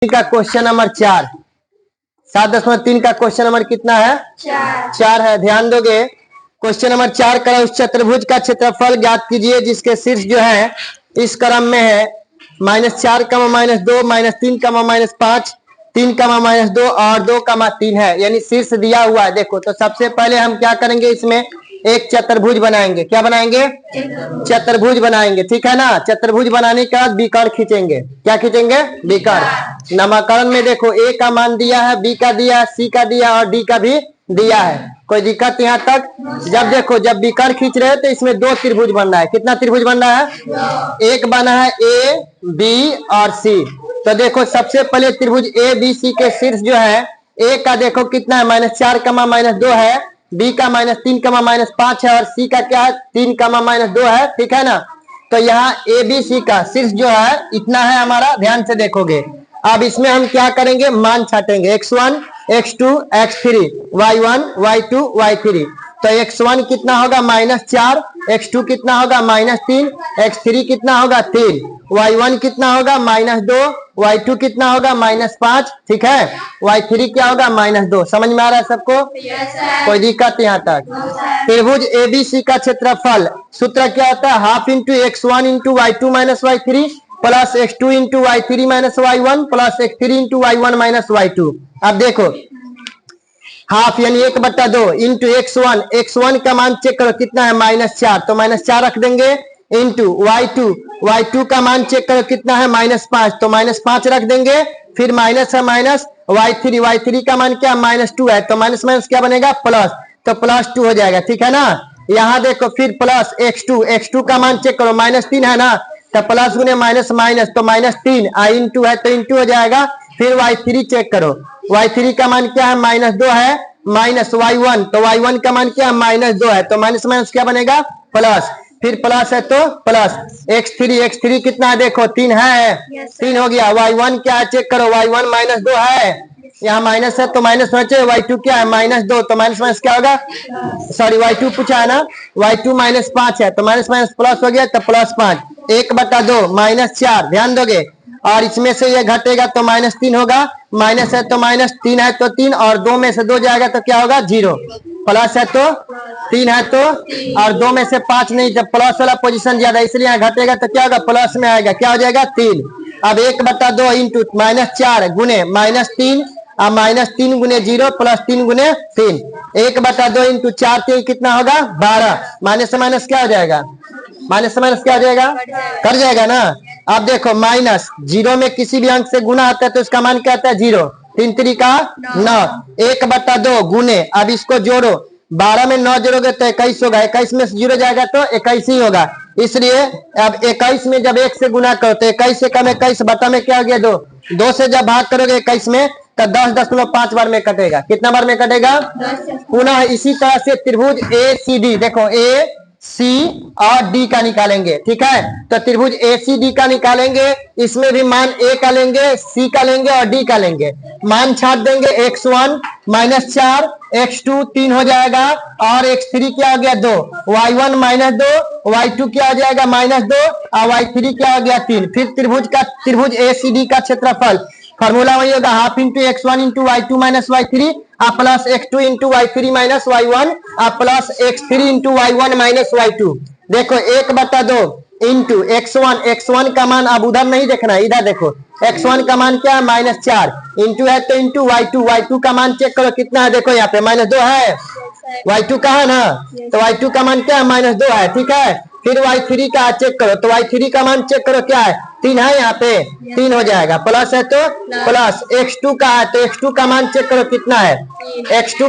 का question number 4, 7.3 का question number कितना है? 4 है। ध्यान दोगे, क्वेश्चन नंबर 4 का उस चतुर्भुज का क्षेत्रफल ज्ञात कीजिए जिसके शीर्ष जो है इस क्रम में है -4, -2, -3, -5, 3, -2 और 2, 3 है, यानी शीर्ष दिया हुआ है। देखो, तो सबसे पहले हम क्या करेंगे, इसमें एक चतुर्भुज बनाएंगे। क्या बनाएंगे? चतुर्भुज बनाएंगे, ठीक है ना। चतुर्भुज बनाने के बाद विकर्ण खींचेंगे। क्या खींचेंगे? विकर्ण। नामकरण में देखो, ए का मान दिया है, बी का दिया है, सी का दिया और डी का भी दिया है। कोई दिक्कत यहाँ तक? जब देखो, जब विकर्ण खींच रहे हैं तो इसमें 2 त्रिभुज बन रहा है। कितना त्रिभुज बन रहा है? एक बना है ए, बी और सी। तो देखो, सबसे पहले त्रिभुज ए बी सी के शीर्ष जो है, ए का देखो कितना है, -4, -2 है, बी का -3, -5 है और सी का क्या है, 3, -2 है, ठीक है ना। तो यहाँ ए बी सी का शीर्ष जो है इतना है हमारा। ध्यान से देखोगे, अब इसमें हम क्या करेंगे, मान छाटेंगे। x1, x2, x3, y1, y2, y3। तो x1 कितना होगा, -4, x2 कितना होगा, -3, x3 कितना होगा, 3, y1 कितना होगा, -2, y2 कितना होगा, -5, ठीक है। y3 क्या होगा, -2। समझ में आ रहा है सबको? कोई दिक्कत यहाँ तक? त्रिभुज एबीसी का क्षेत्रफल सूत्र क्या होता है, half into x1 into y2 minus y3 plus x2 into y3 minus y1 plus x3 into y1 minus y2। अब देखो, हाफ यानी 1/2 इंटू x1, x1 का मान चेक करो कितना है, -4, तो -4 रख देंगे, इंटू y2, y2 का मान चेक करो कितना है, -5, तो -5 रख देंगे, फिर माइनस है माइनस, y3, y3 का मान क्या, -2 है, तो माइनस माइनस क्या बनेगा, प्लस, तो +2 हो जाएगा, ठीक है ना। यहाँ देखो, फिर प्लस x2, x2 का मान चेक करो, -3 है ना, तो प्लस गुने माइनस माइनस, तो -3, इंटू है तो इंटू हो जाएगा। फिर y3 चेक करो, y3 का मान क्या है, -2 है, माइनस y1, तो y1 का मान क्या है, -2 है, तो माइनस माइनस क्या बनेगा, प्लस, फिर प्लस है तो प्लस, x3 कितना है, देखो 3 है, 3 हो गया। y1 क्या है चेक करो, y1 -2 है, यहाँ माइनस है तो माइनस होना चाहिए। y2 क्या है, -2, तो माइनस माइनस क्या होगा, सॉरी y2 पूछा है ना, y2 -5 है, तो माइनस माइनस प्लस हो गया, तो +5, 1/2 -4। ध्यान दोगे, और इसमें से ये घटेगा तो -3 होगा, माइनस है तो माइनस, 3 है तो 3 और 2 में से 2 जाएगा तो क्या होगा, 0, प्लस है तो 3 है तो, और 2 में से 5 नहीं, जब प्लस वाला पोजीशन ज्यादा इसलिए यहाँ घटेगा तो क्या होगा, प्लस में आएगा, क्या हो जाएगा, 3। अब 1/2 इंटू -4 गुने -3 और -3 गुने 0 प्लस 3 गुने 3, 1/2 इंटू 4, 3 कितना होगा, 12, माइनस से माइनस क्या हो जाएगा, माइनस से माइनस क्या हो जाएगा, कर जाएगा ना। अब देखो, माइनस 0 में किसी भी अंक से गुना आता है तो उसका मान क्या आता है, 0, 3 3 का 9, 1/2 गुने, अब इसको जोड़ो, 12 में 9 जोड़ोगे तो 21 होगा, 21 में 0 जाएगा तो 21 ही होगा, इसलिए अब 21 में जब 1 से गुना करो तो 21 से कम 21 बटा में क्या हो गया, 2 से जब भाग करोगे 21 में तो 10.5 बार में कटेगा। कितना बार में कटेगा? पुनः इसी तरह से त्रिभुज ए सी डी, देखो ए सी और डी का निकालेंगे, ठीक है। तो त्रिभुज ए सी डी का निकालेंगे, इसमें भी मान ए का लेंगे, सी का लेंगे और डी का लेंगे। मान छाट देंगे, x1 -4, x2 3 हो जाएगा और x3 क्या हो गया, 2, y1 -2, y2 क्या हो जाएगा, -2 और y3 क्या हो गया, 3। फिर त्रिभुज ए सी डी का क्षेत्रफल फॉर्मूला वही होगा, half into x1 into y2 minus y3 plus x2 into y3 minus y1 plus x3 into y1 minus y2। देखो, 1/2 इंटू x1 का मान अब उधर नहीं देखना है, इधर देखो, x1 का मान क्या है, -4, इंटू है तो इंटू y2 का मान चेक करो कितना है, देखो यहाँ पे -2 है, y2 का है ना, तो y2 का मान क्या है, -2 है, ठीक है। फिर y3 का चेक करो, तो y3 का मान चेक करो क्या है, 3 है, यहाँ पे 3 हो जाएगा, प्लस है तो प्लस, x2 का है तो x2 का मान चेक करो कितना है, x2